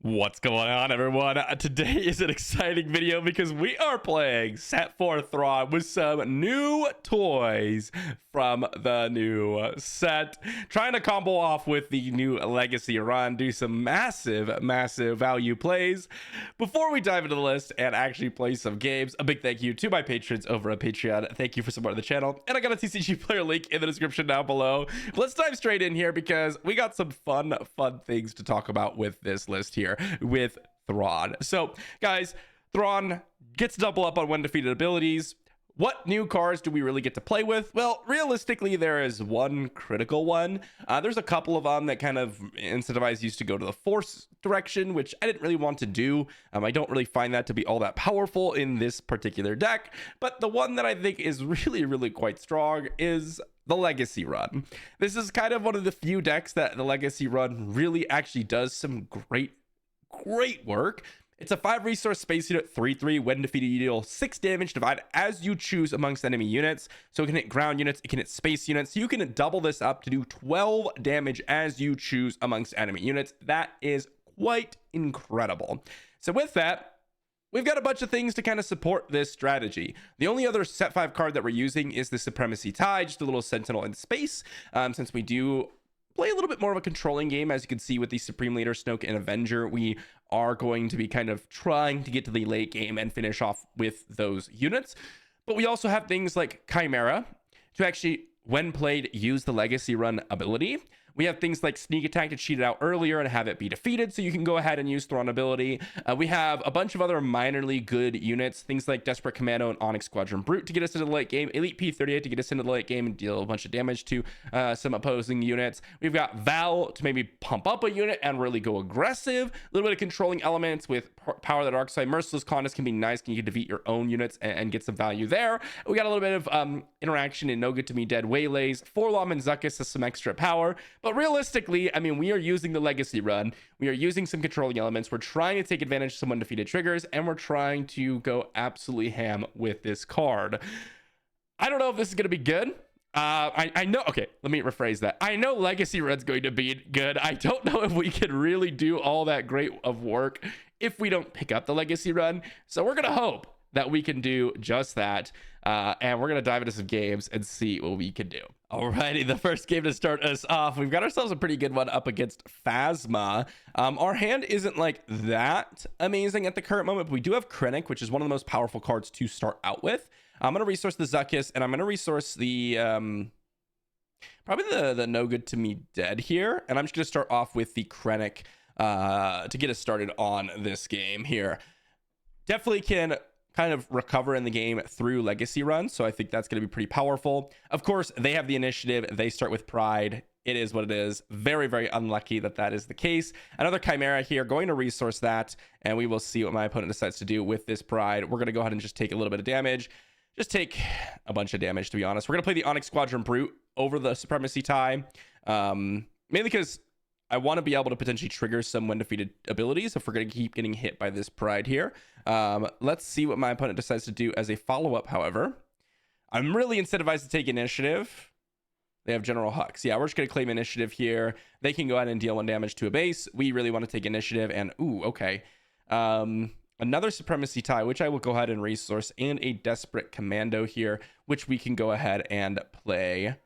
What's going on, everyone? Today is an exciting video because we are playing Set 4 Thrawn with some new toys from the new set. Trying to combo off with the new Legacy run, do some massive value plays. Before we dive into the list and actually play some games, a big thank you to my patrons over at Patreon. Thank you for supporting the channel. And I got a TCG player link in the description down below. Let's dive straight in here because we got some fun things to talk about with this list here with Thrawn. So guys, Thrawn gets double up on when defeated abilities. What new cards do we really get to play with? Well, realistically, there is one critical one. There's a couple of them that kind of incentivize you to go to the force direction, which I didn't really want to do. I don't really find that to be all that powerful in this particular deck. But the one that I think is really quite strong is the Legacy run. This is kind of one of the few decks that the Legacy run really actually does some great work. It's a 5 resource space unit, 3/3. When defeated, you deal 6 damage, divide as you choose amongst enemy units. So it can hit ground units, it can hit space units. So you can double this up to do 12 damage as you choose amongst enemy units. That is quite incredible. So with that, we've got a bunch of things to kind of support this strategy. The only other set 5 card that we're using is the Supremacy Tie, just a little Sentinel in space, since we do play a little bit more of a controlling game. As you can see with the Supreme Leader, Snoke, and Avenger, we are going to be kind of trying to get to the late game and finish off with those units. But we also have things like Chimera to actually, when played, use the Legacy run ability. We have things like Sneak Attack to cheat it out earlier and have it be defeated, so you can go ahead and use Thrawn ability. We have a bunch of other minorly good units, things like Desperate Commando and Onyx Squadron Brute to get us into the late game, Elite P38 to get us into the late game and deal a bunch of damage to some opposing units. We've got Val to maybe pump up a unit and really go aggressive. A little bit of controlling elements with Power of the Dark Side. Merciless Contests can be nice, can you defeat your own units and get some value there. We got a little bit of interaction in No Good to Me Dead Waylays. Forlom and Zuckuss has some extra power. But realistically, I mean, we are using the Legacy run. We are using some controlling elements. We're trying to take advantage of some undefeated triggers, and we're trying to go absolutely ham with this card. I don't know if this is going to be good. I know. Okay, let me rephrase that. I know Legacy run's going to be good. I don't know if we can really do all that great of work if we don't pick up the Legacy run. So we're going to hope that we can do just that. And we're going to dive into some games and see what we can do. Alrighty, the first game to start us off, we've got ourselves a pretty good one up against Phasma. Our hand isn't like that amazing at the current moment, but we do have Krennic, which is one of the most powerful cards to start out with. I'm going to resource the Zuckuss, and I'm going to resource the probably the No Good to Me Dead here. And I'm just going to start off with the Krennic to get us started on this game here. Definitely can kind of recover in the game through Legacy run, so I think that's going to be pretty powerful. Of course, they have the initiative. They start with Pride. It is what it is. Very unlucky that is the case. Another Chimera here, going to resource that, and we will see what my opponent decides to do with this Pride. We're going to go ahead and just take a little bit of damage. Just take a bunch of damage, to be honest. We're going to play the Onyx Squadron Brute over the Supremacy Tie, mainly because I want to be able to potentially trigger some when defeated abilities if we're going to keep getting hit by this Pride here. Let's see what my opponent decides to do as a follow-up, however. I'm really incentivized to take initiative. They have General Hux. Yeah, we're just going to claim initiative here. They can go ahead and deal 1 damage to a base. We really want to take initiative, and ooh, okay. Another Supremacy Tie, which I will go ahead and resource, and a Desperate Commando here, which we can go ahead and play.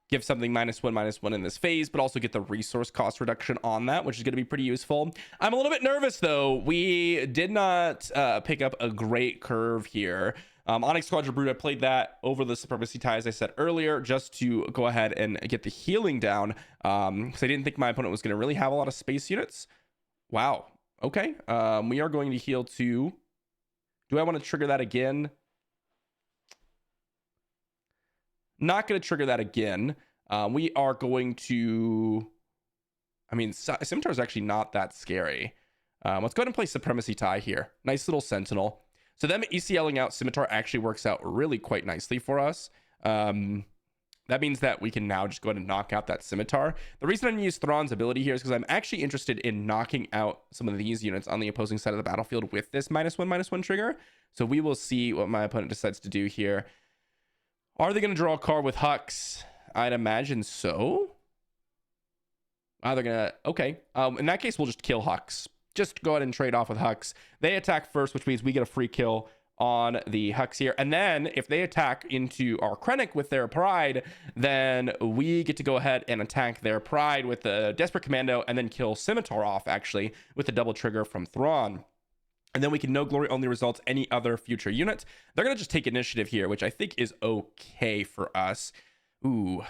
Give something -1/-1 in this phase, but also get the resource cost reduction on that, which is going to be pretty useful. I'm a little bit nervous, though. We did not pick up a great curve here. Onyx Squadron Brute, I played that over the Supremacy Tie, as I said earlier, just to go ahead and get the healing down, because I didn't think my opponent was going to really have a lot of space units. Wow. Okay. We are going to heal to... Do I want to trigger that again? Not going to trigger that again. We are going to... I mean, Scimitar is actually not that scary. Let's go ahead and play Supremacy Tie here. Nice little Sentinel. So them ECLing out Scimitar actually works out really quite nicely for us. That means that we can now just go ahead and knock out that Scimitar. The reason I'm going to use Thrawn's ability here is because I'm actually interested in knocking out some of these units on the opposing side of the battlefield with this -1/-1 trigger. So we will see what my opponent decides to do here. Are they going to draw a card with Hux? I'd imagine so. They're gonna, okay. In that case, we'll just kill Hux. Just go ahead and trade off with Hux. They attack first, which means we get a free kill on the Hux here. And then if they attack into our Krennic with their Pride, then we get to go ahead and attack their Pride with the Desperate Commando and then kill Scimitar off, actually, with the double trigger from Thrawn. And then we can no glory only results any other future unit. They're going to just take initiative here, which I think is okay for us. Ooh.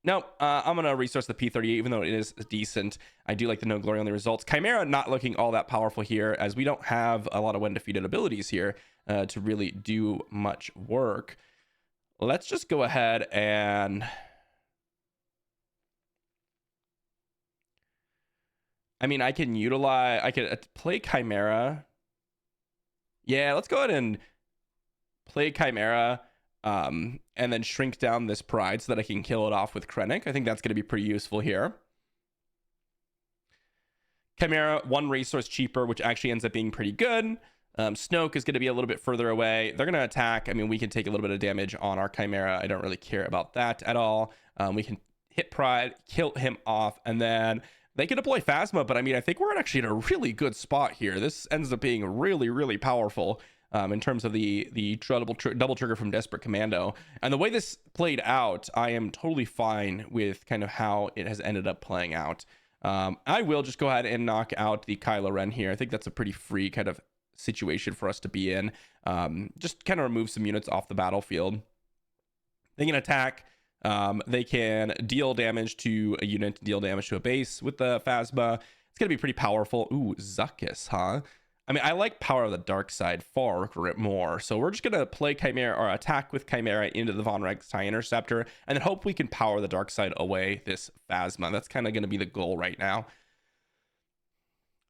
No, I'm going to resource the P38, even though it is decent. I do like the no glory only results. Chimera not looking all that powerful here, as we don't have a lot of when defeated abilities here to really do much work. Let's just go ahead and... I mean, I could play Chimera. Yeah, let's go ahead and play Chimera. And then shrink down this Pride so that I can kill it off with Krennic. I think that's going to be pretty useful here. Chimera, 1 resource cheaper, which actually ends up being pretty good. Snoke is going to be a little bit further away. They're going to attack. I mean, we can take a little bit of damage on our Chimera. I don't really care about that at all. We can hit Pride, kill him off, and then they can deploy Phasma. But I mean, I think we're actually in a really good spot here. This ends up being really, really powerful. In terms of the double trigger from Desperate Commando. And the way this played out, I am totally fine with kind of how it has ended up playing out. I will just go ahead and knock out the Kylo Ren here. I think that's a pretty free kind of situation for us to be in. Just kind of remove some units off the battlefield. They can attack. They can deal damage to a unit, deal damage to a base with the Phasma. It's going to be pretty powerful. Ooh, Zuckuss, huh? I mean, I like Power of the Dark Side far more. So we're just going to play Chimera or attack with Chimera into the Von Rex TIE Interceptor and then hope we can power the Dark Side away this Phasma. That's kind of going to be the goal right now.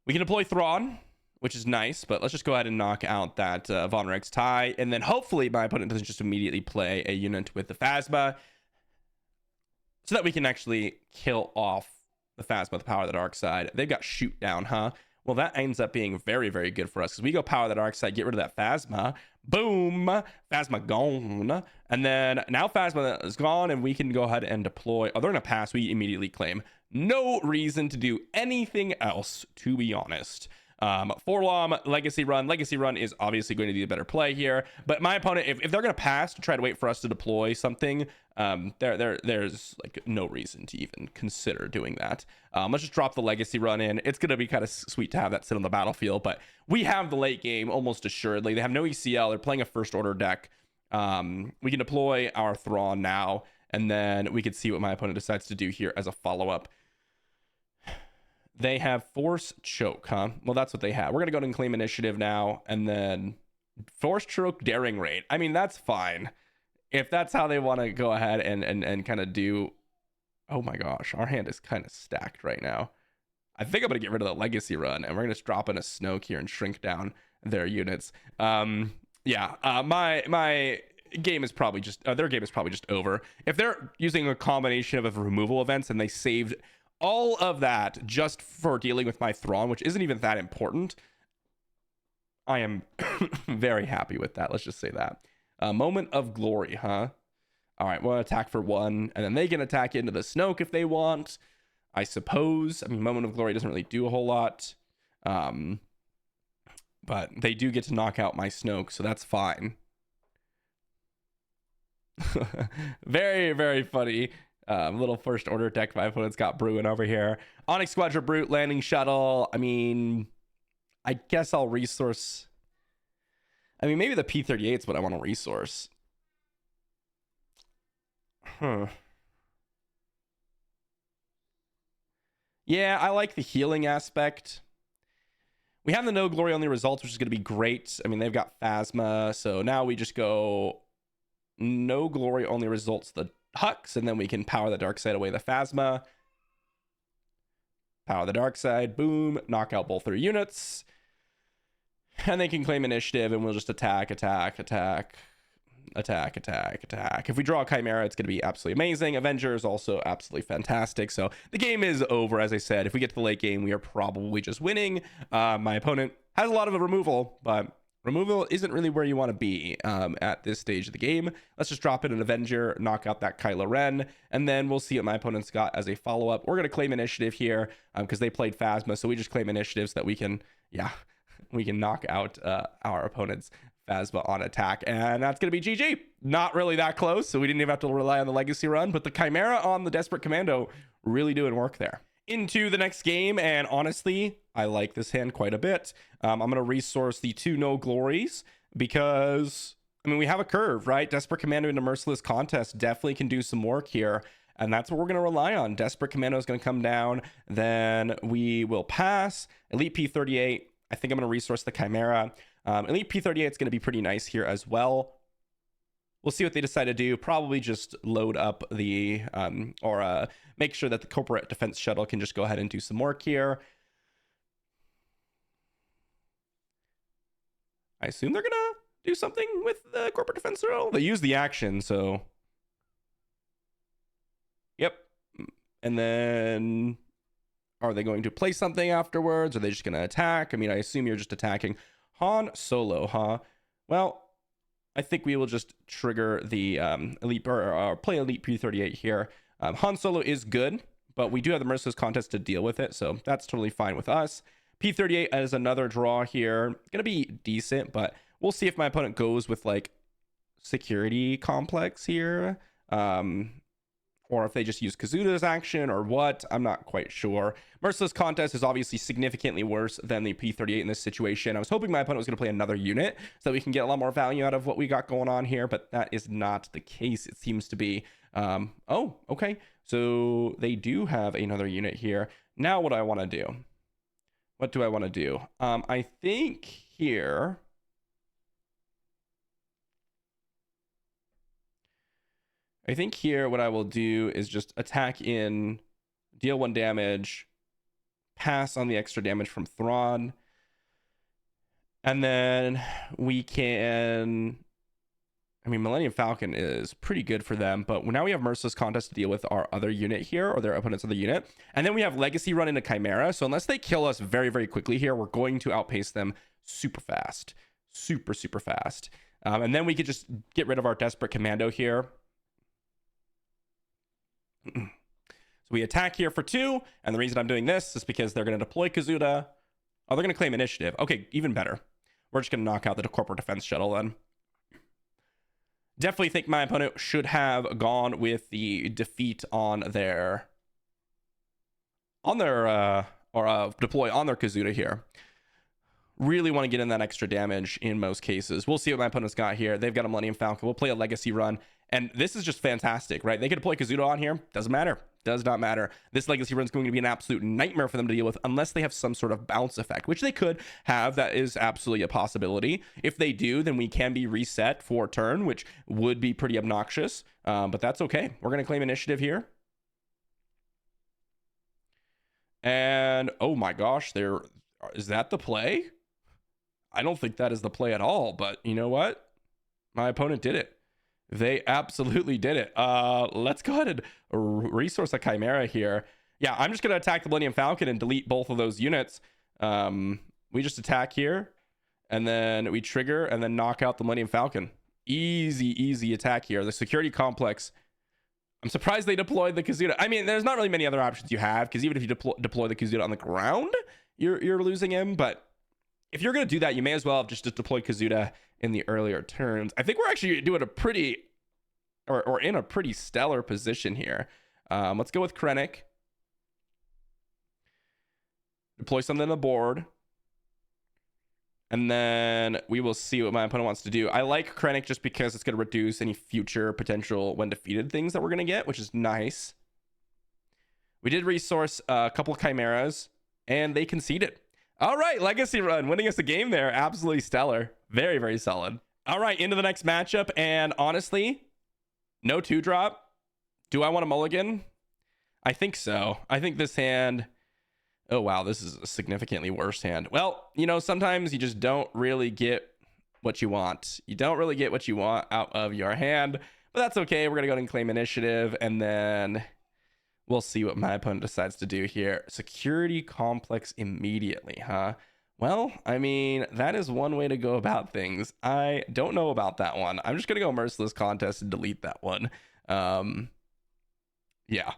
We can deploy Thrawn, which is nice, but let's just go ahead and knock out that Von Rex TIE. And then hopefully my opponent doesn't just immediately play a unit with the Phasma so that we can actually kill off the Phasma with the Power of the Dark Side. They've got Shoot Down, huh? Well, that ends up being very, very good for us because we go Power the Dark Side, get rid of that Phasma. Boom! Phasma gone. And then now Phasma is gone and we can go ahead and deploy. Oh, they're going to pass. We immediately claim. No reason to do anything else, to be honest. Forlom, Legacy Run. Legacy Run is obviously going to be a better play here. But my opponent, if they're going to pass to try to wait for us to deploy something, there's like no reason to even consider doing that. Let's just drop the Legacy Run in. It's going to be kind of sweet to have that sit on the battlefield. But we have the late game almost assuredly. They have no ECL. They're playing a first order deck. We can deploy our Thrawn now. And then we can see what my opponent decides to do here as a follow-up. They have Force Choke, huh? Well, that's what they have. We're going to go ahead and claim initiative now. And then Force Choke Daring Raid. I mean, that's fine. If that's how they want to go ahead and kind of do... Oh my gosh, our hand is kind of stacked right now. I think I'm going to get rid of the Legacy Run. And we're going to just drop in a Snoke here and shrink down their units. My game is probably just... their game is probably just over. If they're using a combination of removal events and they saved... all of that just for dealing with my Thrawn, which isn't even that important. I am very happy with that. Let's just say that. Moment of Glory, huh? All right, we'll attack for 1, and then they can attack into the Snoke if they want, I suppose. I mean, Moment of Glory doesn't really do a whole lot. But they do get to knock out my Snoke, so that's fine. Very, very funny. Little first order deck my opponent's got brewing over here. Onyx Squadron Brute, Landing Shuttle. I mean, I guess I'll resource. I mean, maybe the P38 is what I want to resource. Yeah, I like the healing aspect. We have the no glory only results, which is going to be great. I mean, they've got Phasma, so now we just go no glory only results the Hux, and then we can power the dark side away the Phasma. Power the dark side, boom, knock out both their units. And they can claim initiative, and we'll just attack. If we draw a Chimera, it's going to be absolutely amazing. Avenger is also absolutely fantastic. So the game is over, as I said. If we get to the late game, we are probably just winning. My opponent has a lot of removal, but Removal isn't really where you want to be at this stage of the game. Let's just drop in an Avenger, knock out that Kylo Ren, and then we'll see what my opponent's got as a follow-up. We're going to claim initiative here because they played Phasma, so we just claim initiative so that we can, we can knock out our opponent's Phasma on attack, and that's going to be GG. Not really that close, so we didn't even have to rely on the Legacy run, but the Chimera on the Desperate Commando really doing work there. Into the next game, and honestly, I like this hand quite a bit. I'm going to resource the 2 No Glories because, I mean, we have a curve, right? Desperate Commando into Merciless Contest definitely can do some work here, and that's what we're going to rely on. Desperate Commando is going to come down, then we will pass. Elite P38, I think I'm going to resource the Chimera. Elite P38 is going to be pretty nice here as well. We'll see what they decide to do. Probably just load up the, make sure that the Corporate Defense Shuttle can just go ahead and do some work here. I assume they're going to do something with the Corporate Defense Shuttle. They use the action, so. Yep. And then, are they going to play something afterwards? Are they just going to attack? I mean, I assume you're just attacking. Han Solo, huh? Well, I think we will just trigger the Elite, or play Elite P38 here. Han Solo is good, but we do have the Merciless Contest to deal with it, so that's totally fine with us. P38 as another draw here. Gonna be decent, but we'll see if my opponent goes with, like, Security Complex here. Or if they just use Kazuda's action or what, I'm not quite sure. Merciless Contest is obviously significantly worse than the P38 in this situation. I was hoping my opponent was going to play another unit so that we can get a lot more value out of what we got going on here, but that is not the case, it seems to be. Oh, okay. So they do have another unit here. Now what do I want to do? What do I want to do? I think here... what I will do is just attack in, deal 1 damage, pass on the extra damage from Thrawn, and then we can, I mean, Millennium Falcon is pretty good for them, but now we have Merciless Contest to deal with our other unit here, or their opponent's other unit, and then we have Legacy run into Chimera, so unless they kill us very, very quickly here, we're going to outpace them super fast. Super, super fast. And then we could just get rid of our Desperate Commando here. So we attack here for 2, and the reason I'm doing this is because they're going to deploy Kazuda. Oh, they're going to claim initiative. Okay, even better. We're just going to knock out the Corporate Defense Shuttle then. Definitely think my opponent should have gone with the defeat on their... deploy on their Kazuda here. Really want to get in that extra damage in most cases. We'll see what my opponent's got here. They've got a Millennium Falcon. We'll play a Legacy run. And this is just fantastic, right? They could deploy Kazuda on here. Doesn't matter. Does not matter. This Legacy run is going to be an absolute nightmare for them to deal with unless they have some sort of bounce effect, which they could have. That is absolutely a possibility. If they do, then we can be reset for turn, which would be pretty obnoxious. But that's okay. We're going to claim initiative here. And, oh my gosh, is that the play? I don't think that is the play at all, but you know what? My opponent did it. They absolutely did it. Let's go ahead and resource a Chimera here. Yeah, I'm just going to attack the Millennium Falcon and delete both of those units. We just attack here, and then we trigger, and then knock out the Millennium Falcon. Easy, easy attack here. The Security Complex. I'm surprised they deployed the Kazuda. I mean, there's not really many other options you have, because even if you deploy the Kazuda on the ground, you're losing him, but... if you're going to do that, you may as well have just deployed Kazuda in the earlier turns. I think we're actually doing a pretty, or in a pretty stellar position here. Let's go with Krennic. Deploy something on the board. And then we will see what my opponent wants to do. I like Krennic just because it's going to reduce any future potential when defeated things that we're going to get, which is nice. We did resource a couple of Chimeras, and they conceded. All right, Legacy run, winning us a game there. Absolutely stellar. Very, very solid. All right, into the next matchup. And honestly, no 2-drop. Do I want a mulligan? I think so. I think this hand... oh, wow, this is a significantly worse hand. Well, you know, sometimes you just don't really get what you want. You don't really get what you want out of your hand. But that's okay. We're going to go ahead and claim initiative. And then... we'll see what my opponent decides to do here. Security Complex immediately, huh? Well, I mean, that is one way to go about things. I don't know about that one. I'm just gonna go Merciless Contest and delete that one. Yeah.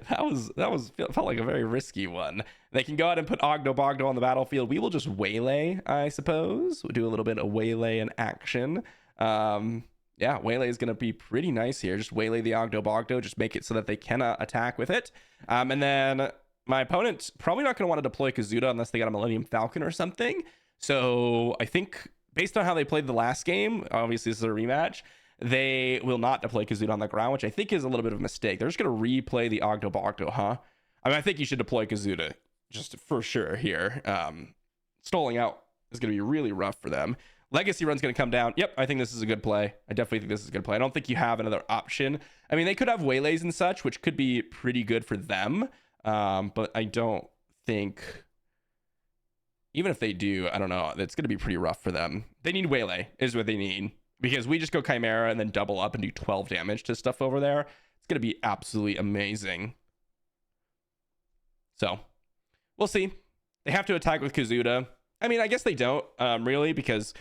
that was felt like a very risky one. They can go ahead and put Ogdo Bogdo on the battlefield. We will just waylay, I suppose. We'll do a little bit of waylay in action. Yeah, waylay is going to be pretty nice here. Just waylay the Ogdo Bogdo, just make it so that they cannot attack with it. And then my opponent's probably not going to want to deploy Kazuda unless they got a Millennium Falcon or something. So I think based on how they played the last game, obviously this is a rematch, they will not deploy Kazuda on the ground, which I think is a little bit of a mistake. They're just going to replay the Ogdo Bogdo, huh? I mean, I think you should deploy Kazuda just for sure here. Stalling out is going to be really rough for them. Legacy Run's going to come down. Yep, I think this is a good play. I definitely think this is a good play. I don't think you have another option. I mean, they could have waylays and such, which could be pretty good for them. But I don't think... Even if they do, I don't know. It's going to be pretty rough for them. They need waylay is what they need. Because we just go Chimera and then double up and do 12 damage to stuff over there. It's going to be absolutely amazing. So, we'll see. They have to attack with Kazuda. I mean, I guess they don't, really, because...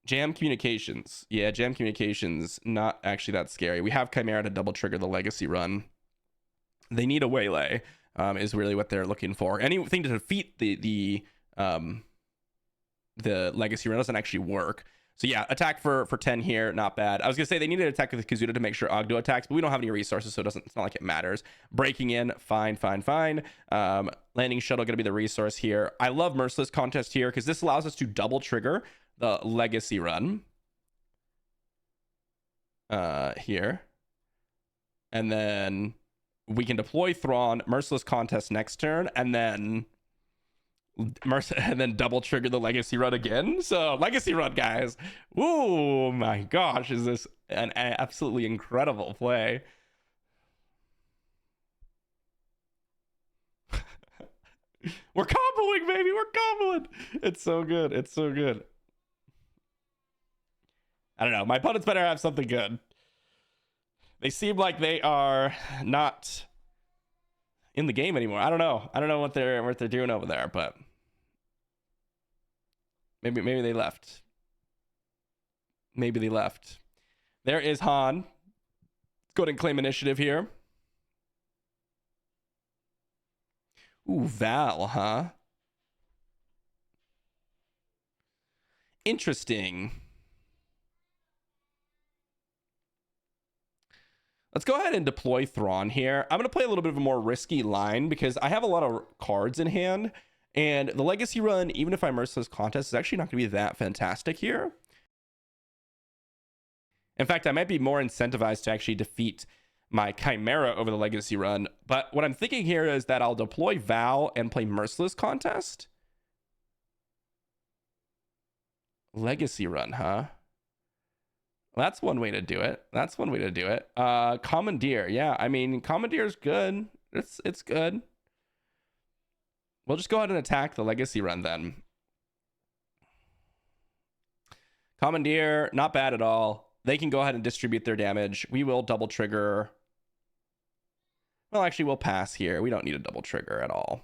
Jam Communications. Yeah, Jam Communications, not actually that scary. We have Chimera to double trigger the Legacy Run. They need a waylay, is really what they're looking for. Anything to defeat the Legacy Run doesn't actually work. So yeah, attack for 10 here, not bad. I was gonna say they need to attack with Kazuda to make sure Ogdo attacks, but we don't have any resources, so it's not like it matters. Breaking in, fine. Landing shuttle gonna be the resource here. I love Merciless Contest here because this allows us to double trigger the Legacy Run here, and then we can deploy Thrawn, Merciless Contest next turn, and then double trigger the Legacy Run again. So Legacy Run, guys. Oh my gosh, is this an absolutely incredible play? We're comboing, baby. We're comboing. It's so good. It's so good. I don't know. My opponents better have something good. They seem like they are not in the game anymore. I don't know. I don't know what they're doing over there, but maybe they left. Maybe they left. There is Han. Let's go ahead and claim initiative here. Ooh, Val, huh? Interesting. Let's go ahead and deploy Thrawn here. I'm going to play a little bit of a more risky line because I have a lot of cards in hand. And the Legacy Run, even if I Merciless Contest, is actually not going to be that fantastic here. In fact, I might be more incentivized to actually defeat my Chimera over the Legacy Run. But what I'm thinking here is that I'll deploy Val and play Merciless Contest. Legacy Run, huh? That's one way to do it. That's one way to do it. Commandeer. Yeah, I mean, Commandeer is good. It's good. We'll just go ahead and attack the Legacy Run then. Commandeer, not bad at all. They can go ahead and distribute their damage. We will double trigger. Well, actually, we'll pass here. We don't need a double trigger at all.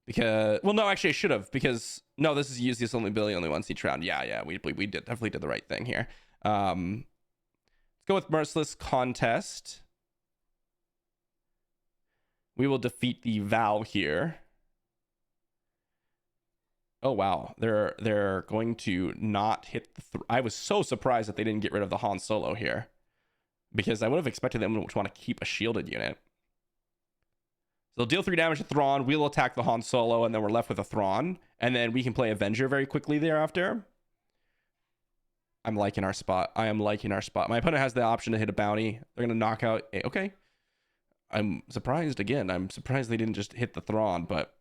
Because, well, no, actually I should have, because no, this is use this only ability only once each round. Yeah, we definitely did the right thing here. Let's go with Merciless Contest. We will defeat the Val here. Oh wow, they're going to not hit the I was so surprised that they didn't get rid of the Han Solo here, because I would have expected them to want to keep a shielded unit. So they'll deal 3 damage to Thrawn. We'll attack the Han Solo, and then we're left with a Thrawn. And then we can play Avenger very quickly thereafter. I'm liking our spot. I am liking our spot. My opponent has the option to hit a bounty. They're going to knock out... Okay. I'm surprised again. I'm surprised they didn't just hit the Thrawn, but...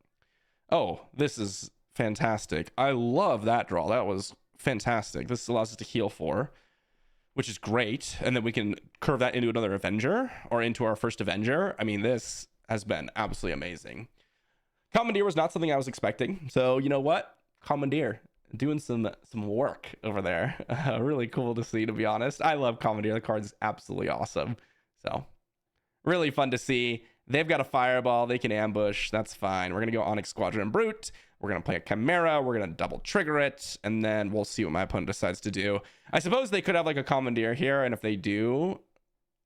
Oh, this is fantastic. I love that draw. That was fantastic. This allows us to heal 4, which is great. And then we can curve that into another Avenger, or into our first Avenger. I mean, this has been absolutely amazing. Commandeer was not something I was expecting, so you know what, Commandeer doing some work over there. Really cool to see, to be honest. I love Commandeer. The card is absolutely awesome, so really fun to see. They've got a fireball. They can ambush. That's fine. We're going to go Onyx Squadron Brute. We're going to play a Chimera. We're going to double trigger it. And then we'll see what my opponent decides to do. I suppose they could have like a Commandeer here. And if they do,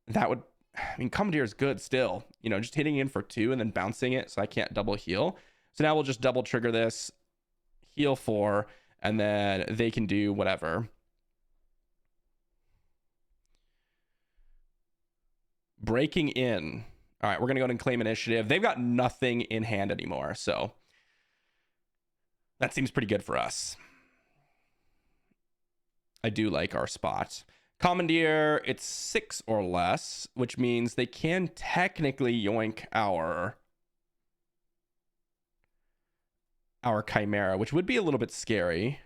that would... I mean, Commandeer is good still. You know, just hitting in for 2 and then bouncing it so I can't double heal. So now we'll just double trigger this, heal 4, and then they can do whatever. Breaking in. All right, we're going to go ahead and claim initiative. They've got nothing in hand anymore, so that seems pretty good for us. I do like our spot. Commandeer, it's 6 or less, which means they can technically yoink our Chimera, which would be a little bit scary.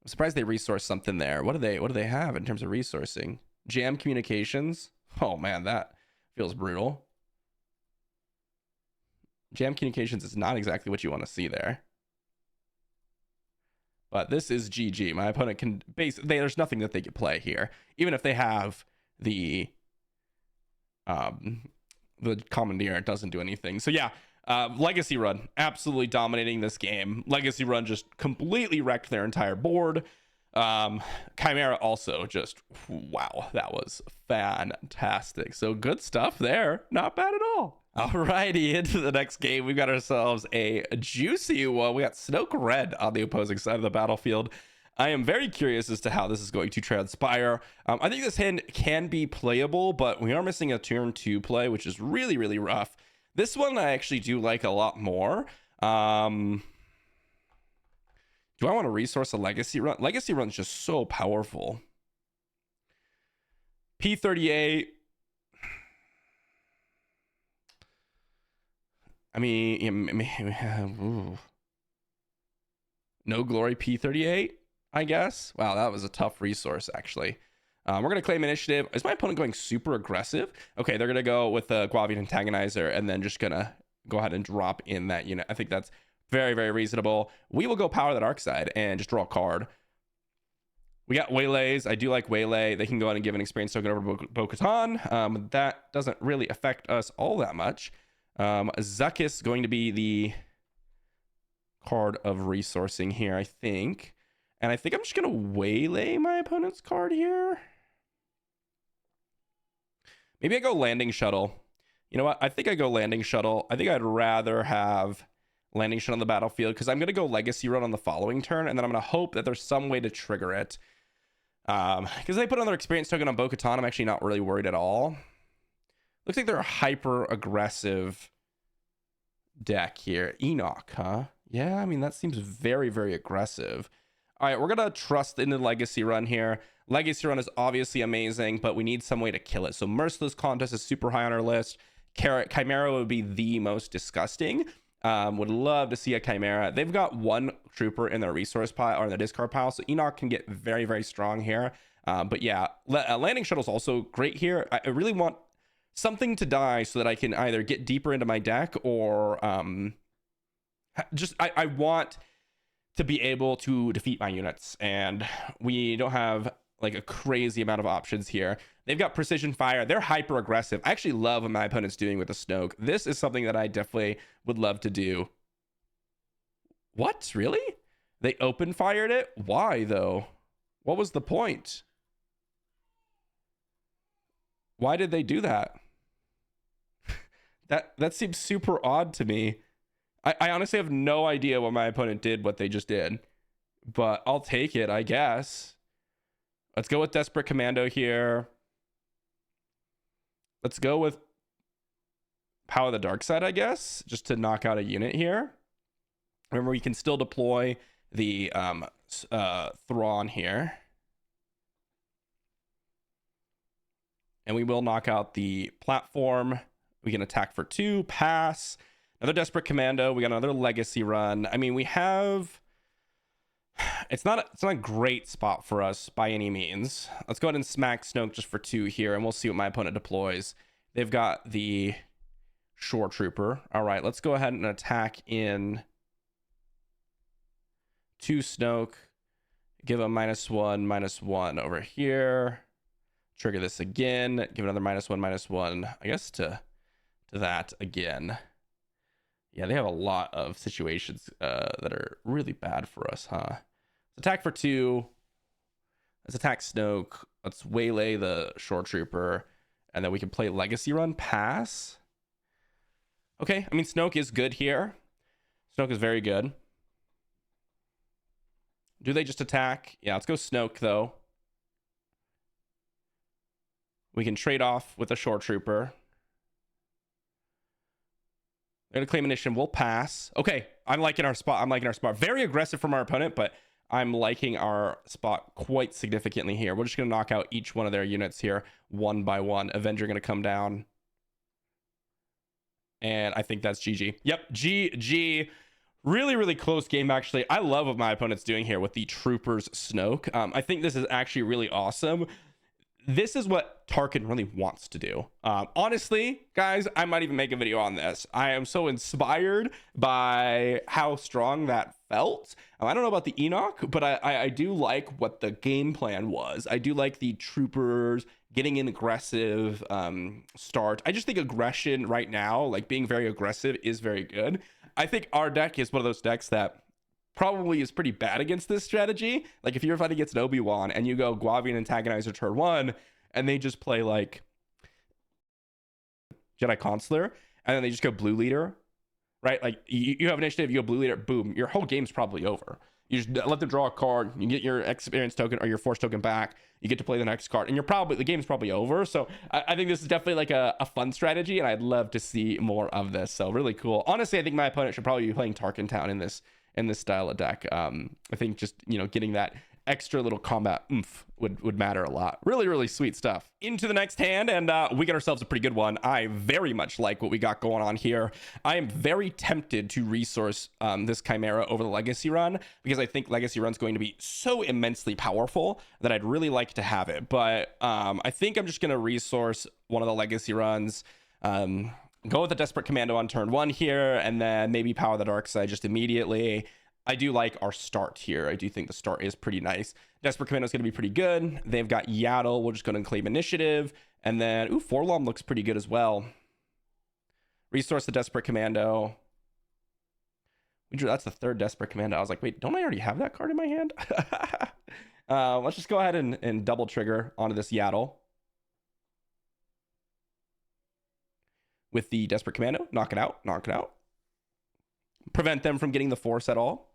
I'm surprised they resource something there. What do they have in terms of resourcing? Jam communications. Oh man, that feels brutal. Jam communications is not exactly what you want to see there. But this is GG. My opponent can there's nothing that they could play here, even if they have the Commandeer. It doesn't do anything. So yeah, Legacy Run absolutely dominating this game. Legacy Run just completely wrecked their entire board. Chimera also just, wow, that was fantastic. So good stuff there. Not bad at all. Alrighty, into the next game. We've got ourselves a juicy one. We got Snoke Red on the opposing side of the battlefield. I am very curious as to how this is going to transpire. I think this hand can be playable, but we are missing a turn 2 play, which is really, really rough. This one I actually do like a lot more. Do I want to resource a Legacy Run? Legacy Run's just so powerful. P38. I mean, ooh. No Glory P38, I guess. Wow, that was a tough resource, actually. We're going to claim initiative. Is my opponent going super aggressive? Okay, they're going to go with the Guavian Antagonizer and then just going to go ahead and drop in that unit. I think that's very, very reasonable. We will go power that arc side and just draw a card. We got Waylays. I do like Waylay. They can go ahead and give an experience token over to Bo-Katan. That doesn't really affect us all that much. Zuckuss going to be the card of resourcing here, I think. And I think I'm just going to Waylay my opponent's card here. Maybe I go Landing Shuttle. You know what? I think I go Landing Shuttle. I think I'd rather have Landing Shuttle on the battlefield because I'm going to go Legacy Run on the following turn, and then I'm going to hope that there's some way to trigger it. Because they put another experience token on Bo-Katan, I'm actually not really worried at all. Looks like they're a hyper-aggressive deck here. Enoch, huh? Yeah, I mean, that seems very, very aggressive. All right, we're going to trust in the Legacy Run here. Legacy Run is obviously amazing, but we need some way to kill it. So Merciless Contest is super high on our list. Chimera would be the most disgusting. Would love to see a Chimera. They've got 1 trooper in their resource pile or in the discard pile, so Enoch can get very, very strong here. But yeah, Landing Shuttle is also great here. I really want something to die so that I can either get deeper into my deck or I want to be able to defeat my units, and we don't have like a crazy amount of options here. They've got precision fire. They're hyper aggressive. I actually love what my opponent's doing with the Snoke. This is something that I definitely would love to do. What? Really? They open fired it? Why though? What was the point? Why did they do that? That seems super odd to me. I honestly have no idea what my opponent did, what they just did. But I'll take it, I guess. Let's go with Desperate Commando here. Let's go with Power the Dark Side, I guess, just to knock out a unit here. Remember, we can still deploy the Thrawn here. And we will knock out the platform. We can attack for 2, pass. Another Desperate Commando. We got another Legacy Run. I mean, we have... It's not a great spot for us by any means. Let's go ahead and smack Snoke just for 2 here, and we'll see what my opponent deploys. They've got the Shore Trooper. All right, let's go ahead and attack in 2 Snoke. Give a -1/-1 over here. Trigger this again. Give another -1/-1. I guess to that again. Yeah, they have a lot of situations that are really bad for us, huh? Let's attack for 2. Let's attack Snoke. Let's waylay the Shore Trooper. And then we can play Legacy Run, pass. Okay, I mean, Snoke is good here. Snoke is very good. Do they just attack? Yeah, let's go Snoke, though. We can trade off with the Shore Trooper. They're going to claim initiative. We'll pass. Okay, I'm liking our spot. Very aggressive from our opponent, but I'm liking our spot quite significantly here. We're just going to knock out each one of their units here one by one. Avenger going to come down. And I think that's GG. Yep, GG. Really, really close game, actually. I love what my opponent's doing here with the Troopers Snoke. I think this is actually really awesome. This is what Tarkin really wants to do. Honestly, guys, I might even make a video on this. I am so inspired by how strong that felt. I don't know about the Enoch, but I do like what the game plan was. I do like the Troopers getting an aggressive start. I just think aggression right now, like being very aggressive, is very good. I think our deck is one of those decks that probably is pretty bad against this strategy. Like if you're fighting against an Obi-Wan and you go Guavian Antagonizer turn 1 and they just play like Jedi Consular and then they just go Blue Leader, right? Like you have initiative, you go Blue Leader, boom, your whole game's probably over. You just let them draw a card, you get your experience token or your force token back, you get to play the next card, and the game's probably over. So I think this is definitely like a fun strategy, and I'd love to see more of this. So really cool. Honestly, I think my opponent should probably be playing Tarkin Town in this style of deck. I think just, getting that extra little combat oomph would matter a lot. Really, really sweet stuff. Into the next hand, and we get ourselves a pretty good one. I very much like what we got going on here. I am very tempted to resource this Chimera over the Legacy Run, because I think Legacy Run's going to be so immensely powerful that I'd really like to have it. But I think I'm just going to resource one of the Legacy Runs. Go with the Desperate Commando on turn 1 here, and then maybe power the dark side just immediately. I do like our start here. I do think the start is pretty nice. Desperate Commando is going to be pretty good. They've got Yaddle. We're just going to claim initiative. And then, Forlom looks pretty good as well. Resource the Desperate Commando. That's the 3rd Desperate Commando. I was like, wait, don't I already have that card in my hand? Let's just go ahead and double trigger onto this Yaddle. With the Desperate Commando, knock it out. Prevent them from getting the Force at all.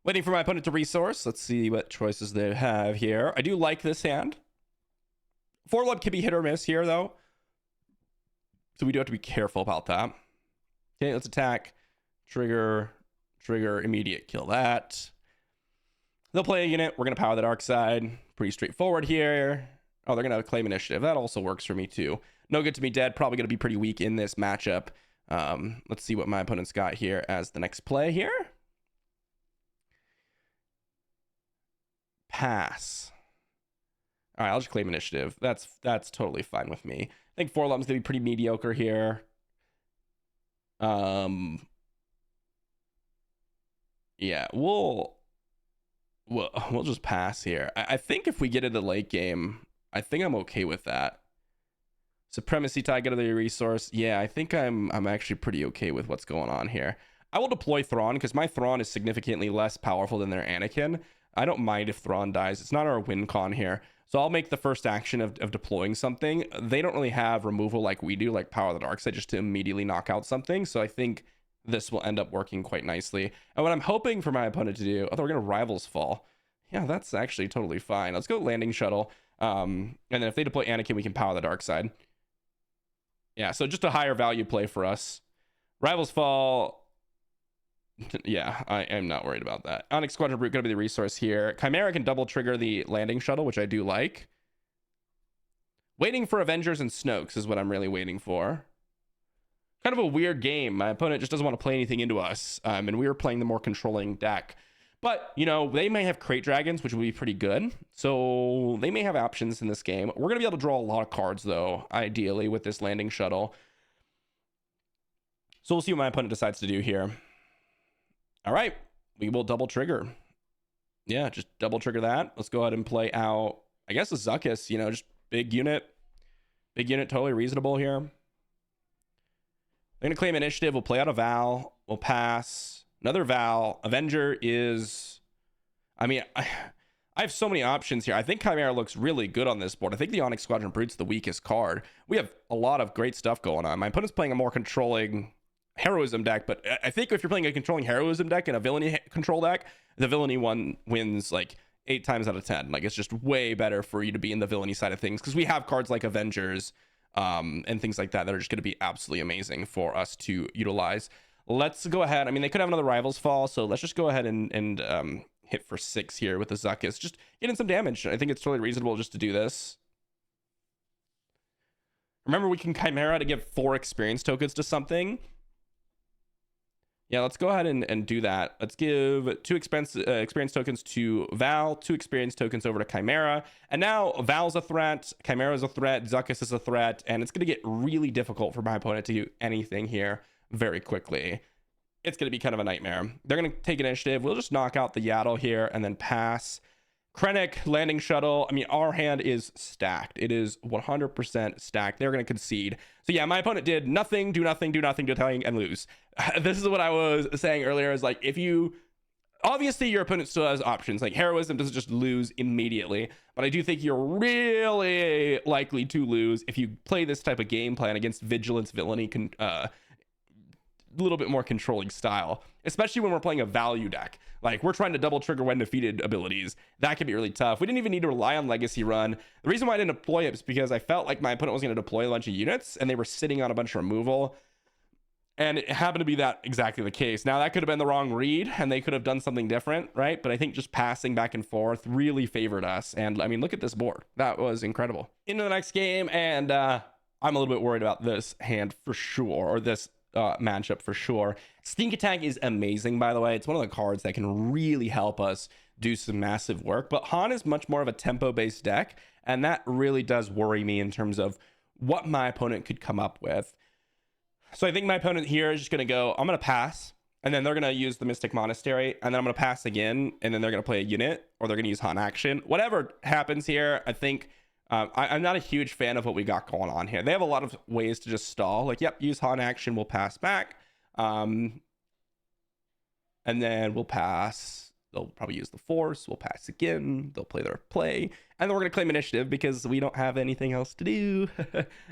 Waiting for my opponent to resource. Let's see what choices they have here. I do like this hand. Forlub can be hit or miss here, though. So we do have to be careful about that. Okay, let's attack. Trigger, immediate, kill that. They'll play a unit. We're going to power the dark side. Pretty straightforward here. Oh, they're going to claim initiative. That also works for me, too. No good to me dead. Probably going to be pretty weak in this matchup. Let's see what my opponent's got here as the next play here. Pass. All right, I'll just claim initiative. That's totally fine with me. I think Forlom's gonna be pretty mediocre here. Yeah, we'll just pass here. I think if we get into the late game, I think I'm okay with that. Supremacy tie, get to the resource. Yeah, I think I'm actually pretty okay with what's going on here. I will deploy Thrawn because my Thrawn is significantly less powerful than their Anakin. I don't mind if Thrawn dies. It's not our win con here. So I'll make the first action of deploying something. They don't really have removal like we do, like Power of the Dark Side, just to immediately knock out something. So I think this will end up working quite nicely. And what I'm hoping for my opponent to do, we're going to Rivals Fall. Yeah, that's actually totally fine. Let's go Landing Shuttle. And then if they deploy Anakin, we can Power the Dark Side. Yeah, so just a higher value play for us. Rivals Fall. Yeah, I am not worried about that. Onyx Squadron Brute going to be the resource here. Chimera can double trigger the Landing Shuttle, which I do like. Waiting for Avengers and Snokes is what I'm really waiting for. Kind of a weird game. My opponent just doesn't want to play anything into us. And we were playing the more controlling deck. But, they may have Crate Dragons, which would be pretty good. So they may have options in this game. We're going to be able to draw a lot of cards, though, ideally, with this Landing Shuttle. So we'll see what my opponent decides to do here. All right, we will double trigger. Yeah, just double trigger that. Let's go ahead and play out I guess a Zuckuss, you know, just big unit, totally reasonable here. They're gonna claim initiative. We'll play out a Val. We'll pass another Val. Avenger is, I mean, I have so many options here. I think Chimera looks really good on this board. I think the Onyx Squadron Brute's the weakest card. We have a lot of great stuff going on. My opponent's playing a more controlling heroism deck, but I think if you're playing a controlling heroism deck and a villainy control deck, the villainy one wins like 8 times out of 10. Like, it's just way better for you to be in the villainy side of things, because we have cards like Avengers and things like that are just going to be absolutely amazing for us to utilize. Let's go ahead. I mean, they could have another Rivals Fall, so let's just go ahead and hit for 6 here with the Zuckuss. Just getting some damage. I think it's totally reasonable just to do this. Remember, we can Chimera to give 4 experience tokens to something. Yeah, let's go ahead and do that. Let's give 2 experience tokens to Val, 2 experience tokens over to Chimera. And now Val's a threat, Chimera's a threat, Zuckuss is a threat, and it's going to get really difficult for my opponent to do anything here very quickly. It's going to be kind of a nightmare. They're going to take initiative. We'll just knock out the Yaddle here and then pass. Krennic, landing shuttle. I mean, our hand is stacked. It is 100% stacked. They're going to concede. So yeah, my opponent did nothing, do nothing, do nothing, do nothing, and lose. This is what I was saying earlier, is like, if you, obviously your opponent still has options. Like, heroism doesn't just lose immediately, but I do think you're really likely to lose if you play this type of game plan against vigilance, villainy, a little bit more controlling style, especially when we're playing a value deck. Like, we're trying to double trigger when defeated abilities. That can be really tough. We didn't even need to rely on Legacy Run. The reason why I didn't deploy it is because I felt like my opponent was going to deploy a bunch of units and they were sitting on a bunch of removal, and it happened to be that exactly the case. Now, that could have been the wrong read and they could have done something different, right? But I think just passing back and forth really favored us. And I mean, look at this board. That was incredible. Into the next game, and I'm a little bit worried about this hand for sure, or this matchup for sure. Sneak Attack is amazing, by the way. It's one of the cards that can really help us do some massive work, but Han is much more of a tempo based deck, and that really does worry me in terms of what my opponent could come up with. So I think my opponent here is just going to go, I'm going to pass, and then they're going to use the Mystic Monastery, and then I'm going to pass again, and then they're going to play a unit, or they're going to use Han action. Whatever happens here, I think I'm not a huge fan of what we got going on here. They have a lot of ways to just stall. Like, yep, use Han action, we'll pass back. And then we'll pass. They'll probably use the Force. We'll pass again. They'll play their play. And then we're going to claim initiative because we don't have anything else to do.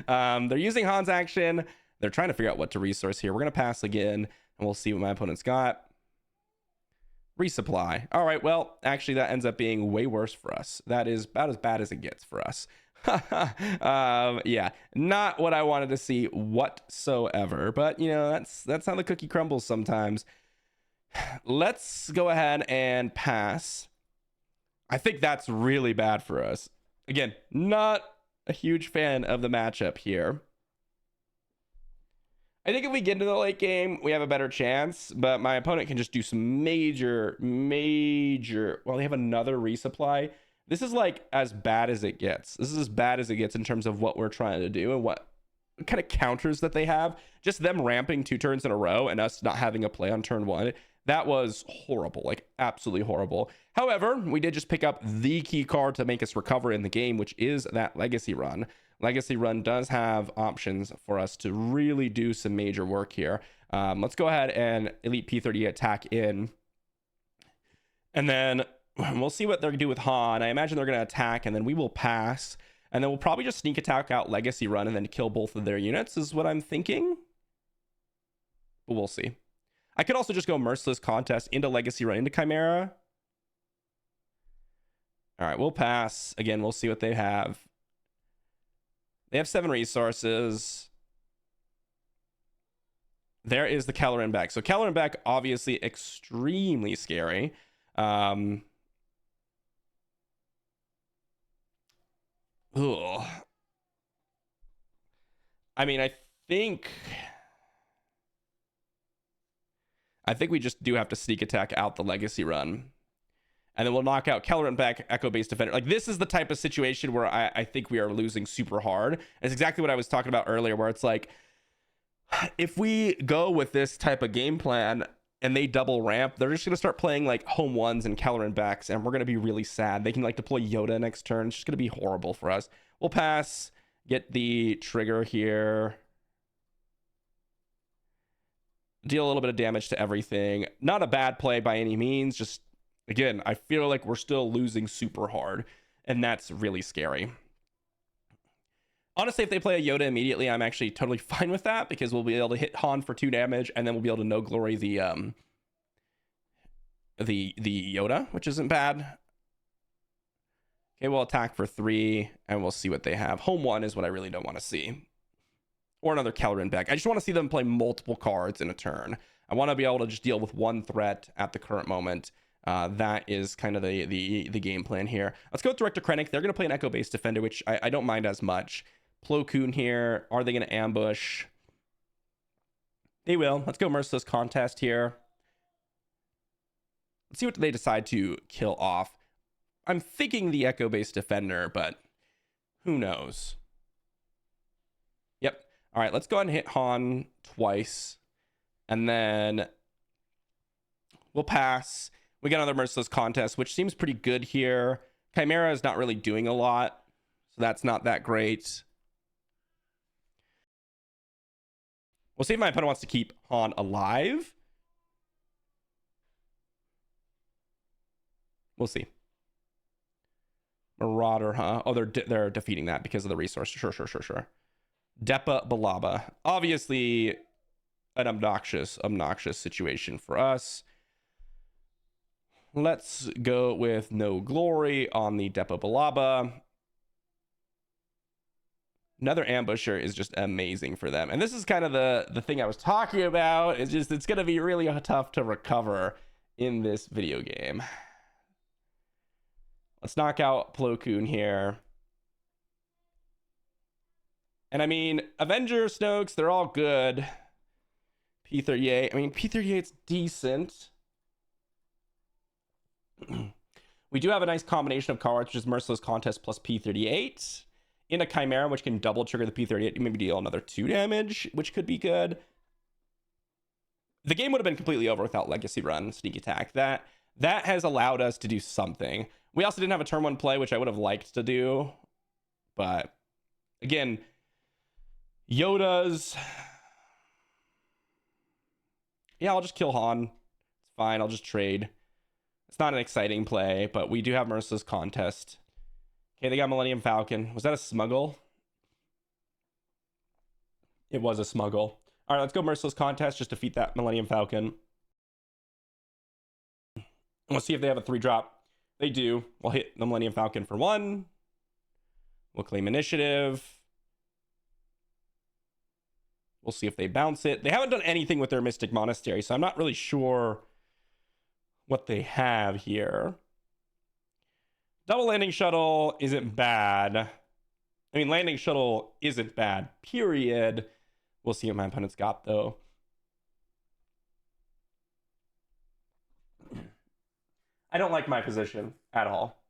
They're using Han's action. They're trying to figure out what to resource here. We're going to pass again, and we'll see what my opponent's got. Resupply. All right, well, actually, that ends up being way worse for us. That is about as bad as it gets for us. Yeah, not what I wanted to see whatsoever. But, you know, that's how the cookie crumbles sometimes. Let's go ahead and pass. I think that's really bad for us. Again, not a huge fan of the matchup here. I think if we get into the late game, we have a better chance, but my opponent can just do some major, well, they have another resupply. This is like as bad as it gets. This is as bad as it gets in terms of what we're trying to do and what kind of counters that they have. Just them ramping 2 turns in a row and us not having a play on turn 1. That was horrible, like absolutely horrible. However, we did just pick up the key card to make us recover in the game, which is that Legacy Run. Legacy Run does have options for us to really do some major work here. Let's go ahead and Elite P30 attack in. And then we'll see what they're going to do with Han. I imagine they're going to attack, and then we will pass. And then we'll probably just sneak attack out Legacy Run and then kill both of their units is what I'm thinking. But we'll see. I could also just go Merciless Contest into Legacy Run into Chimera. All right, we'll pass. Again, we'll see what they have. They have 7 resources. There is the Kelleran Beck. So Kelleran Beck, obviously extremely scary. Ugh. I mean, I think we just do have to sneak attack out the Legacy Run. And then we'll knock out Kelleran Beck, Echo-based Defender. Like, this is the type of situation where I think we are losing super hard. It's exactly what I was talking about earlier, where it's like, if we go with this type of game plan, and they double ramp, they're just going to start playing like home ones and Caloran backs, and we're going to be really sad. They can like deploy Yoda next turn. It's just going to be horrible for us. We'll pass, get the trigger here, deal a little bit of damage to everything. Not a bad play by any means. Just, again, I feel like we're still losing super hard, and that's really scary. Honestly, if they play a Yoda immediately, I'm actually totally fine with that, because we'll be able to hit Han for 2 damage, and then we'll be able to no glory the Yoda, which isn't bad. Okay, we'll attack for 3, and we'll see what they have. Home 1 is what I really don't want to see. Or another Caloran back. I just want to see them play multiple cards in a turn. I want to be able to just deal with one threat at the current moment. That is kind of the game plan here. Let's go with Director Krennic. They're going to play an Echo-based defender, which I don't mind as much. Plo Koon here. Are they going to ambush? They will. Let's go Merciless Contest here. Let's see what they decide to kill off. I'm thinking the Echo-based defender, but who knows? Yep. All right, let's go ahead and hit Han twice. And then we'll pass. We got another Merciless Contest, which seems pretty good here. Chimera is not really doing a lot, so that's not that great. We'll see if my opponent wants to keep Han alive. We'll see. Marauder, huh? Oh, they're defeating that because of the resource. Sure. Depa Balaba. Obviously, an obnoxious situation for us. Let's go with no glory on the Depa Balaba. Another ambusher is just amazing for them. And this is kind of the thing I was talking about. It's going to be really tough to recover in this video game. Let's knock out Plo Koon here. And I mean, Avenger, Snoke's, they're all good. P-38. I mean, P-38's decent. We do have a nice combination of cards, which is Merciless Contest plus P-38. In a Chimera, which can double trigger the P-38, maybe deal another 2 damage, which could be good. The game would have been completely over without Legacy Run, Sneak Attack. That has allowed us to do something. We also didn't have a turn 1 play, which I would have liked to do. But, again, Yoda's... Yeah, I'll just kill Han. It's fine, I'll just trade. It's not an exciting play, but we do have Merciless Contest. Okay, they got Millennium Falcon. Was that a smuggle? It was a smuggle. All right, let's go Merciless Contest. Just defeat that Millennium Falcon. We'll see if they have a 3-drop. They do. We'll hit the Millennium Falcon for 1. We'll claim initiative. We'll see if they bounce it. They haven't done anything with their Mystic Monastery, so I'm not really sure what they have here. Double landing shuttle isn't bad. I mean, landing shuttle isn't bad, period. We'll see what my opponent's got, though. I don't like my position at all.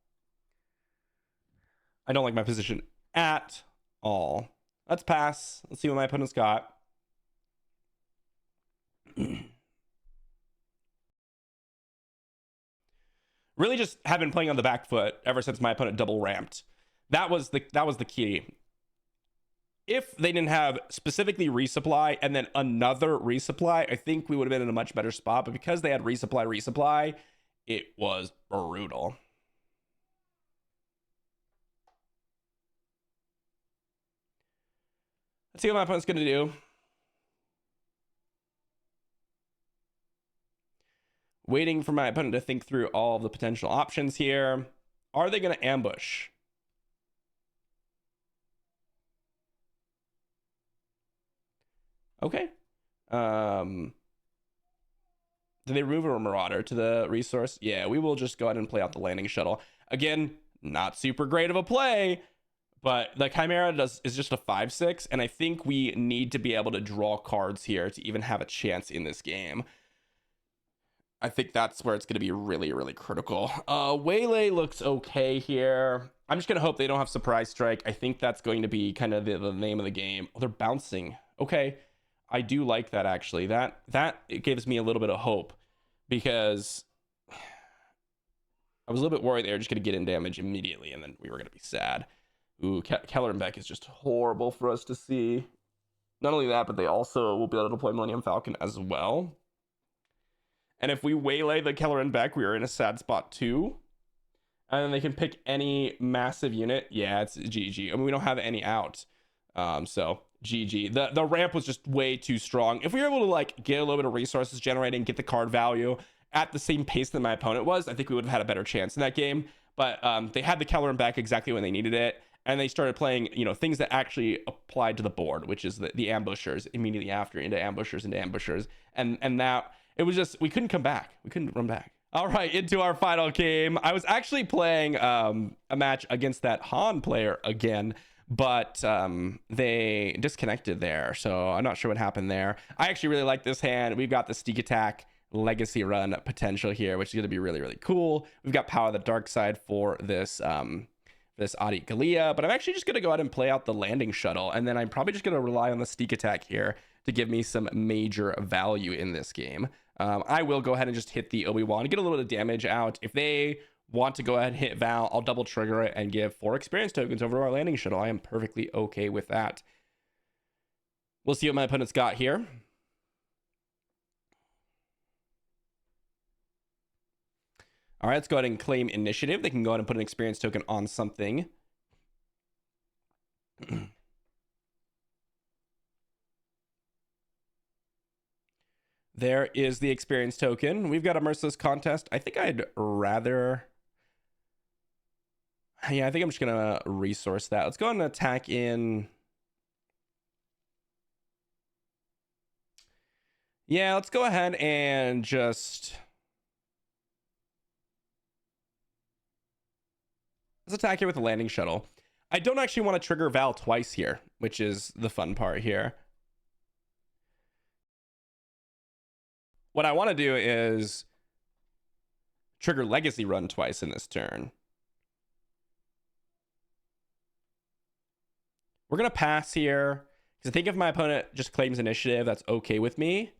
I don't like my position at all. Let's pass. Let's see what my opponent's got. Really just have been playing on the back foot ever since my opponent double ramped. That was the key. If they didn't have specifically resupply and then another resupply, I think we would have been in a much better spot. But because they had resupply, it was brutal. Let's see what my opponent's going to do. Waiting for my opponent to think through all of the potential options here. Are they going to ambush? Okay. Did they remove a Marauder to the resource? Yeah, we will just go ahead and play out the landing shuttle. Again, not super great of a play, but the Chimera is just a 5/6, and I think we need to be able to draw cards here to even have a chance in this game. I think that's where it's going to be really, really critical. Waylay looks okay here. I'm just going to hope they don't have Surprise Strike. I think that's going to be kind of the name of the game. Oh, they're bouncing. Okay. I do like that, actually. That it gives me a little bit of hope. because I was a little bit worried they were just going to get in damage immediately, and then we were going to be sad. Ooh, Keller and Beck is just horrible for us to see. Not only that, but they also will be able to deploy Millennium Falcon as well. And if we waylay the Keller and Beck, we are in a sad spot too. And then they can pick any massive unit. Yeah, it's GG. I mean, we don't have any out. So GG. The ramp was just way too strong. If we were able to like get a little bit of resources generating, get the card value at the same pace that my opponent was, I think we would have had a better chance in that game. But they had the Keller and Beck exactly when they needed it. And they started playing, you know, things that actually applied to the board, which is the ambushers immediately after, into ambushers. And that, it was just, we couldn't come back. We couldn't run back. All right, into our final game. I was actually playing a match against that Han player again, but they disconnected there. So I'm not sure what happened there. I actually really like this hand. We've got the Sneak Attack Legacy Run potential here, which is going to be really, really cool. We've got Power of the Dark Side for this Adi Gallia, but I'm actually just going to go ahead and play out the landing shuttle, and then I'm probably just going to rely on the Sneak Attack here to give me some major value in this game. I will go ahead and just hit the Obi-Wan, get a little bit of damage out. If they want to go ahead and hit Val, I'll double trigger it and give 4 experience tokens over to our landing shuttle. I am perfectly okay with that. We'll see what my opponent's got here. All right, let's go ahead and claim initiative. They can go ahead and put an experience token on something. There is the experience token. We've got a Merciless Contest. I think I'd rather... Yeah, I think I'm just going to resource that. Let's go ahead and attack in... Yeah, let's go ahead and just... Let's attack here with the landing shuttle. I don't actually want to trigger Val twice here, which is the fun part here. What I want to do is trigger Legacy Run twice in this turn. We're going to pass here, because I think if my opponent just claims initiative, that's okay with me.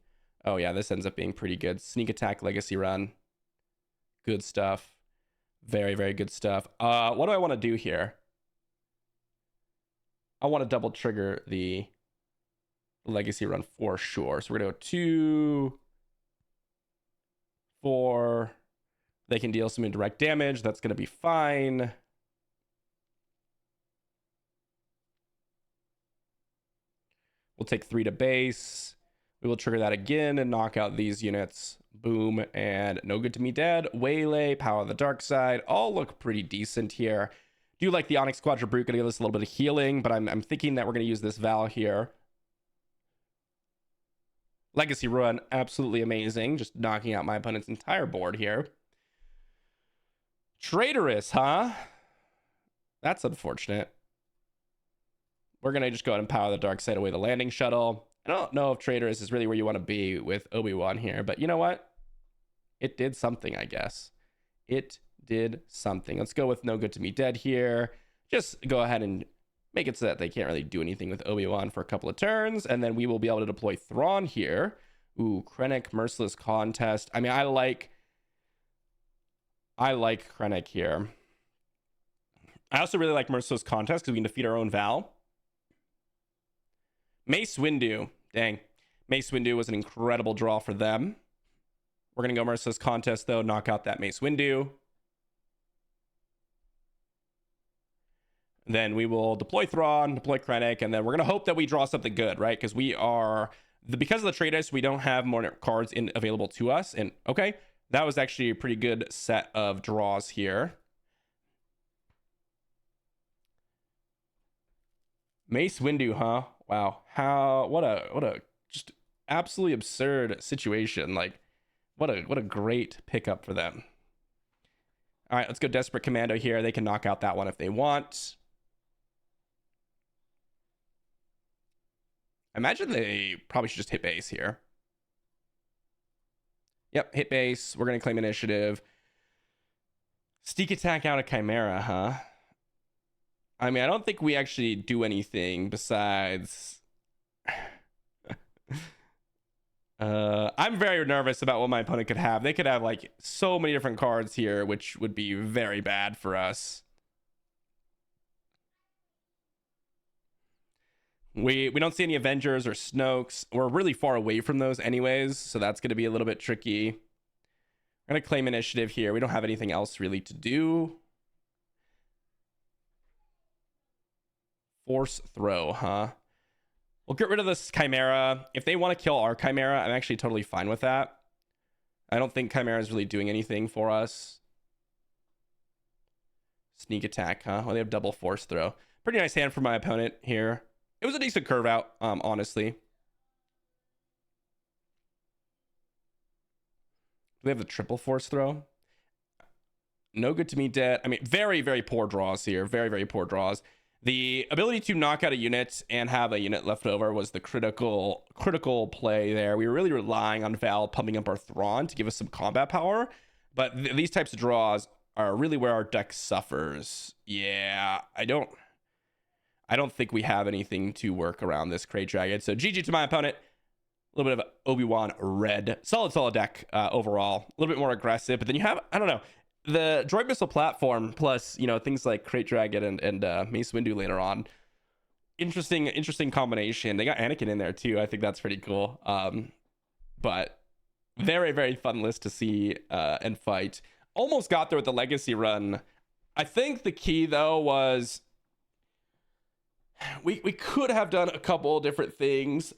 Oh yeah, this ends up being pretty good. Sneak Attack, Legacy Run. Good stuff. Very, very good stuff. What do I want to do here? I want to double trigger the Legacy Run for sure. So we're going to go 2, 4. They can deal some indirect damage. That's going to be fine. We'll take 3 to base. We will trigger that again and knock out these units. Boom, and No Good to Me Dead. Waylay, Power of the Dark Side. All look pretty decent here. Do like the Onyx Quadra-Brute, gonna give us a little bit of healing, but I'm thinking that we're gonna use this Val here. Legacy Run, absolutely amazing. Just knocking out my opponent's entire board here. Traitorous, huh? That's unfortunate. We're gonna just go ahead and Power the Dark Side away the landing shuttle. I don't know if Traitorous is really where you want to be with Obi-Wan here, but you know what? It did something, I guess. It did something. Let's go with No Good to Me Dead here. Just go ahead and make it so that they can't really do anything with Obi-Wan for a couple of turns, and then we will be able to deploy Thrawn here. Ooh, Krennic, Merciless Contest. I mean, I like Krennic here. I also really like Merciless Contest because we can defeat our own Val. Mace Windu. Dang. Mace Windu was an incredible draw for them. We're going to go Merciless Contest, though. Knock out that Mace Windu. Then we will deploy Thrawn, deploy Krennic, and then we're going to hope that we draw something good, right? Because we are... Because of the Traitorous, we don't have more cards available to us. And, okay, that was actually a pretty good set of draws here. Mace Windu, huh? Wow. What a just absolutely absurd situation. Like, what a great pickup for them. All right, let's go Desperate Commando here. They can knock out that one if they want. I imagine they probably should just hit base here. Yep, hit base. We're going to claim initiative. Sneak Attack out of Chimera, huh? I mean, I don't think we actually do anything besides... I I'm very nervous about what my opponent could have. They could have like so many different cards here, which would be very bad for us. We don't see any Avengers or Snokes. We're really far away from those anyways, so that's going to be a little bit tricky. We're going to claim initiative here. We don't have anything else really to do. Force throw, huh? We'll get rid of this Chimera. If they want to kill our Chimera, I'm actually totally fine with that. I don't think Chimera is really doing anything for us. Sneak attack, huh? Well, they have double force throw. Pretty nice hand for my opponent here. It was a decent curve out, honestly. Do they have the triple force throw? No good to me, dead. I mean, very, very poor draws here. Very, very poor draws. The ability to knock out a unit and have a unit left over was the critical play there. We were really relying on Val pumping up our Thrawn to give us some combat power. But these types of draws are really where our deck suffers. Yeah, I don't think we have anything to work around this Krayt Dragon. So GG to my opponent. A little bit of Obi-Wan red. Solid deck overall. A little bit more aggressive. But then you have, I don't know, the Droid Missile platform plus, you know, things like Krayt Dragon and Mace Windu later on. Interesting combination. They got Anakin in there too. I think that's pretty cool. But very, very fun list to see and fight. Almost got there with the Legacy run. I think the key, though, was we could have done a couple different things.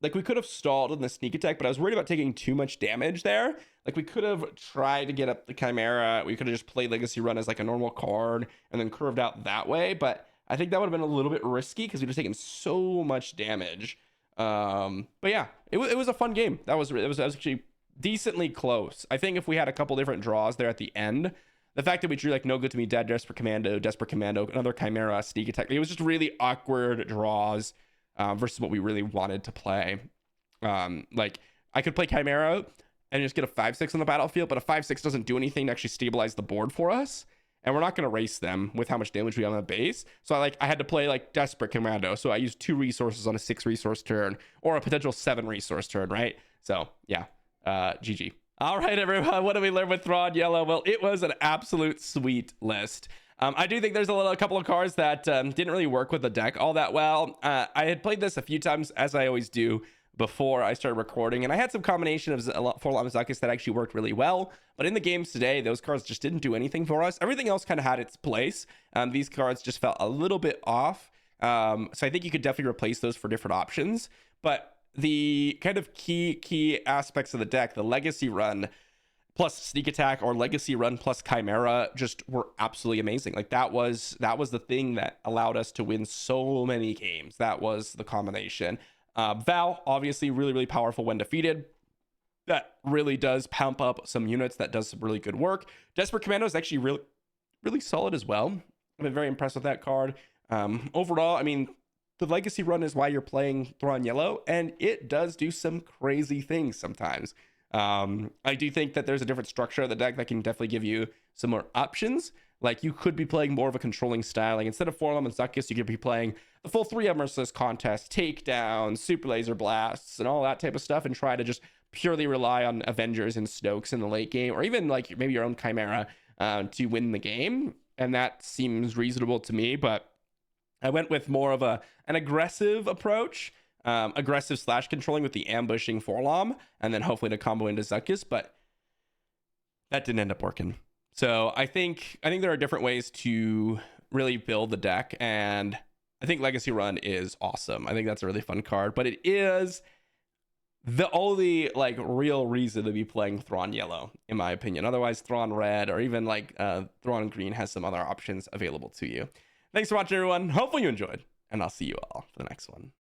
Like we could have stalled in the sneak attack, but I was worried about taking too much damage there. Like we could have tried to get up the Chimera. We could have just played Legacy Run as like a normal card and then curved out that way. But I think that would have been a little bit risky because we'd have taken so much damage. But yeah, it was a fun game. That was actually decently close. I think if we had a couple different draws there at the end, the fact that we drew like No Good to Me Dead, Desperate Commando, another Chimera, sneak attack, it was just really awkward draws versus what we really wanted to play. Like I could play Chimera and just get a 5/6 on the battlefield, but a 5/6 doesn't do anything to actually stabilize the board for us. And we're not going to race them with how much damage we have on the base. So I had to play like Desperate Commando. So I used 2 resources on a 6 resource turn or a potential 7 resource turn, right? So yeah, GG. All right, everyone, what did we learn with Thrawn Yellow? Well, it was an absolute sweet list. I do think there's a couple of cards that didn't really work with the deck all that well. I had played this a few times, as I always do, before I started recording, and I had some combination of Forlom Zuckuss that actually worked really well. But in the games today, those cards just didn't do anything for us. Everything else kind of had its place. These cards just felt a little bit off. So I think you could definitely replace those for different options. But the kind of key aspects of the deck, the Legacy Run plus Sneak Attack or Legacy Run plus Chimera, just were absolutely amazing. Like that was the thing that allowed us to win so many games. That was the combination. Val, obviously really powerful when defeated. That really does pump up some units. That does some really good work. Desperate Commando is actually really solid as well. I've been very impressed with that card. Overall, I mean, the Legacy Run is why you're playing Thrawn Yellow, and it does do some crazy things sometimes. I do think that there's a different structure of the deck that can definitely give you some more options. Like you could be playing more of a controlling style. Like instead of Forlom and Zuckuss, you could be playing the full 3 Merciless Contest, takedowns, super laser blasts, and all that type of stuff, and try to just purely rely on Avengers and Snokes in the late game, or even like maybe your own Chimera to win the game. And that seems reasonable to me, but I went with more of an aggressive approach. Aggressive / controlling with the ambushing Forlom, and then hopefully to combo into Zuckuss, but that didn't end up working. So I think there are different ways to really build the deck, and I think Legacy Run is awesome. I think that's a really fun card, but it is the only like real reason to be playing Thrawn Yellow, in my opinion. Otherwise, Thrawn Red or even like Thrawn Green has some other options available to you. Thanks for watching, everyone. Hopefully you enjoyed, and I'll see you all for the next one.